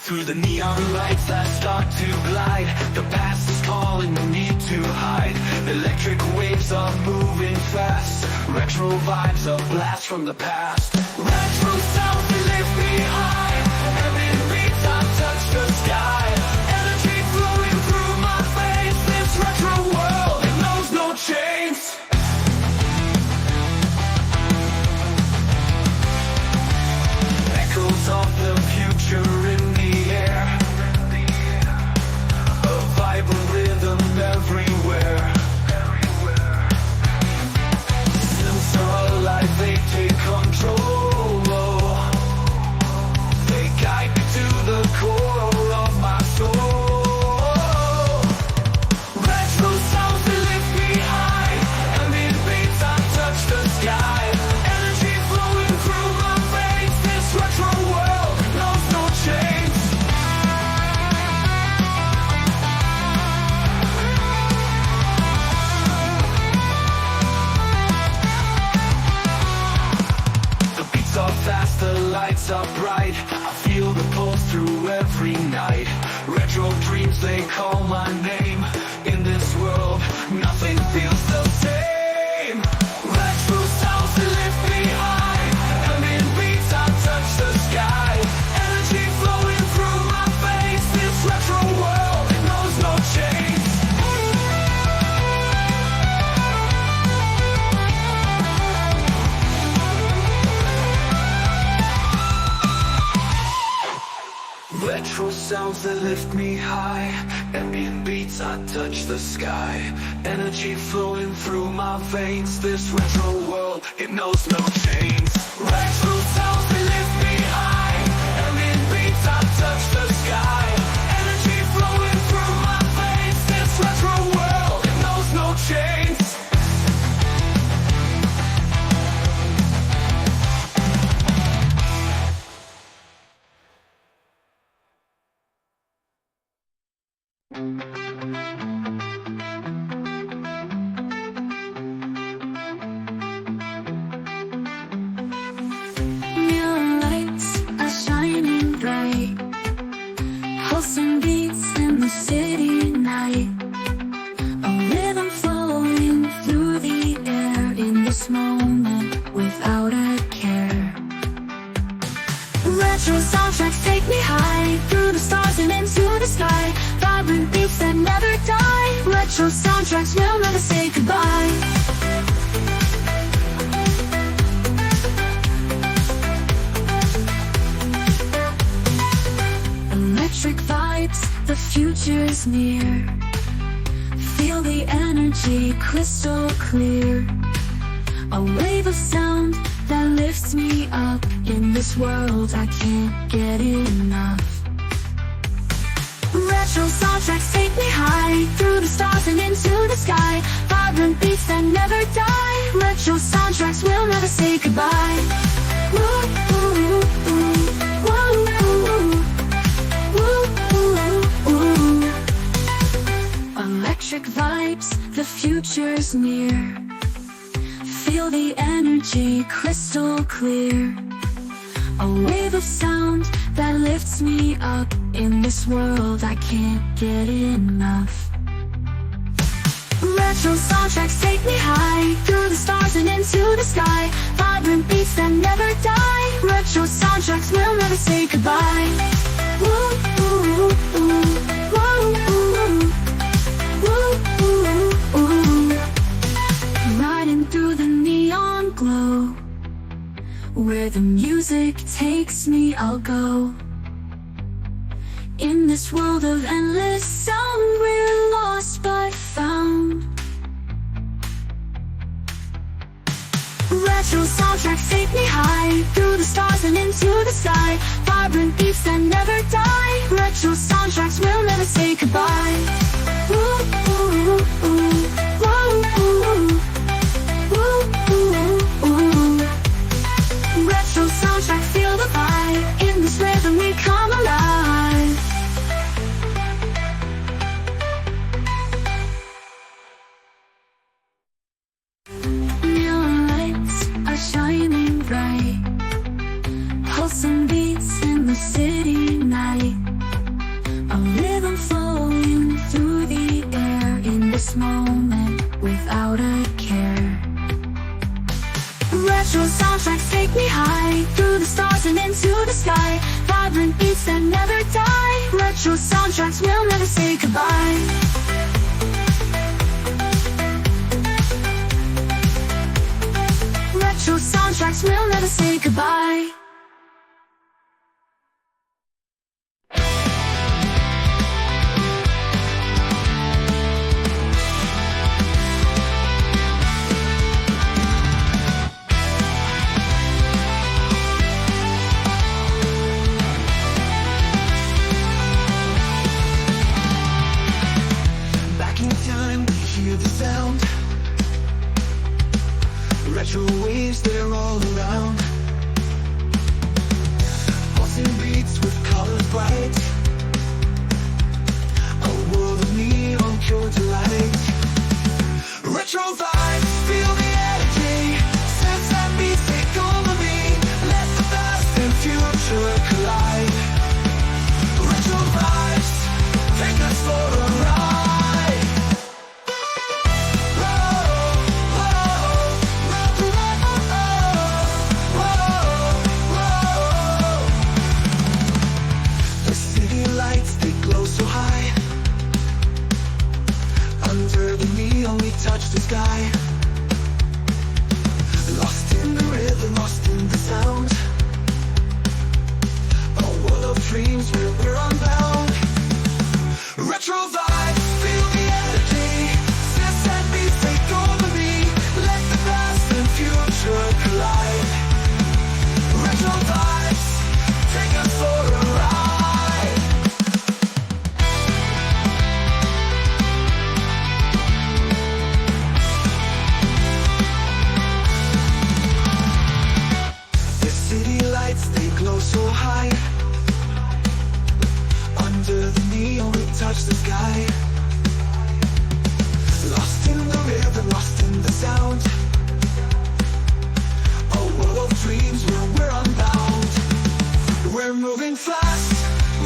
Through the neon lights that start to glide, the past is calling, no need to hide. Electric waves are moving fast, retro vibes a blast from the past. Retro sounds, they lift me high, ambient beats, I touch the sky. Energy flowing through my face, this retro world, it knows no chains. Echoes of the future in the air, a vibrant rhythm everywhere. Synths are alive, they take control. They guide me to the core of my soul. Retro sounds, they lift me high, ambient beats, I touch the sky. Energy flowing through my veins, this retro world knows no chains. The beats are fast, the lights are bright, I feel the pulse through every night. Retro dreams, they call my name. In this world, nothing feels the same. Retro sounds, they lift me high, ambient beats, I touch the sky. Energy flowing through my face, this retro world, it knows no chains. Retro sounds that lift me high, ambient beats, I touch the sky. Energy flowing through my veins, this retro world, it knows no chains. Retro sounds that lift me high, ambient beats, I touch the sky. Energy flowing through my veins, this retro world, it knows no chains. Neon lights are shining bright, pulsing beats in the city night. A rhythm flowing through the air in this moment without a care. Retro soundtracks take me high, through the stars and into the sky. Vibrant beats that never die, retro soundtracks will never say goodbye. Electric vibes, the future's near. Feel the energy crystal clear. A wave of sound that lifts me up. In this world I can't get enough. Retro soundtracks take me high, through the stars and into the sky. Vibrant beats that never die, retro soundtracks will never say goodbye. Woo, ooh, ooh, ooh. Woo, ooh, ooh. Woo, ooh, ooh. Electric vibes, the future's near. Feel the energy crystal clear. A wave of sound that lifts me up. In this world I can't get enough. Retro soundtracks take me high, through the stars and into the sky. Vibrant beats that never die, retro soundtracks will never say goodbye. Woo, ooh, ooh. Woo, ooh. Woo, ooh, ooh. Riding through the neon glow, where the music takes me I'll go. In this world of endless sound, we're lost but found. Retro soundtracks take me high, through the stars and into the sky. Vibrant beats that never die, retro soundtracks will never say goodbye. Ooh, ooh, ooh. Whoa, ooh. Ooh, ooh, ooh. Retro soundtracks feel the vibe, in this rhythm we come alive. Neon lights are shining bright, pulsing beats in the city night. that never die. Retro soundtracks will never say goodbye. Retro soundtracks will never say goodbye. Hear the sound. Retro waves, they're all around. Pulsing beats with colors bright. A world of neon pure delight. Retro vibes, feel the energy. Sense and beats take over me. Let the past and future collide. Retro vibes, take us for a ride. We touch the sky. Lost in the rhythm, lost in the sound. A world of dreams where we're unbound. Retro vibes, feel the energy. Sense and beats take over me. Let the past and future collide. Retro vibes, take us for a ride. They glow so high. Under the neon we touch the sky. Lost in the rhythm, lost in the sound. A world of dreams where we're unbound. We're moving fast,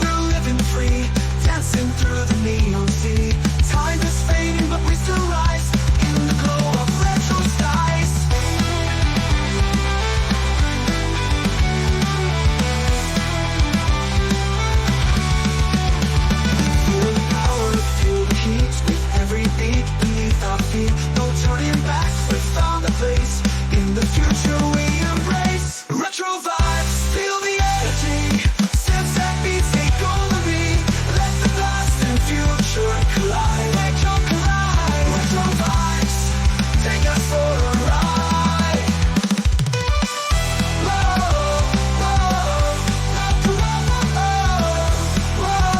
we're living free. Dancing through the neon sea. Time is fading but we still rise. In the glow of retro skies. No turning back, we found a place. In the future we embrace. Retro vibes, feel the energy. Sense and beats take over me. Let the past and future collide. Retro collide. Retro vibes, take us for a ride. Whoa, whoa, whoa, whoa, whoa, whoa.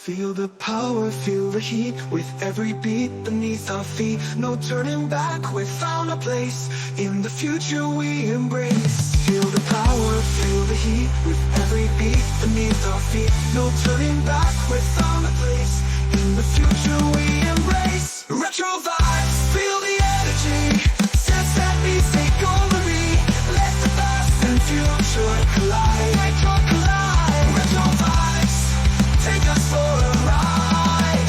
Feel the power, feel the heat. With every beat beneath our feet. No turning back, we found a place. In the future we embrace. Feel the power, feel the heat. With every beat beneath our feet. No turning back, we found a place. In the future we embrace. Retro vibes, feel the energy. Sense and beats take over me. Let the past and future collide. Retro collide. Retro vibes, take us for a ride.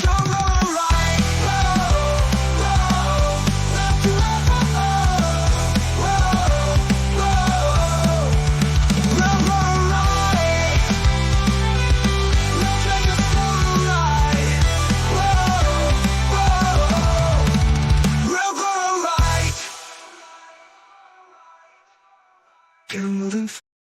Go, go, ride. Whoa, whoa, whoa, whoa, whoa. Go, go, ride. Take us for a ride. Whoa, whoa. Go, go, ride. Get moving.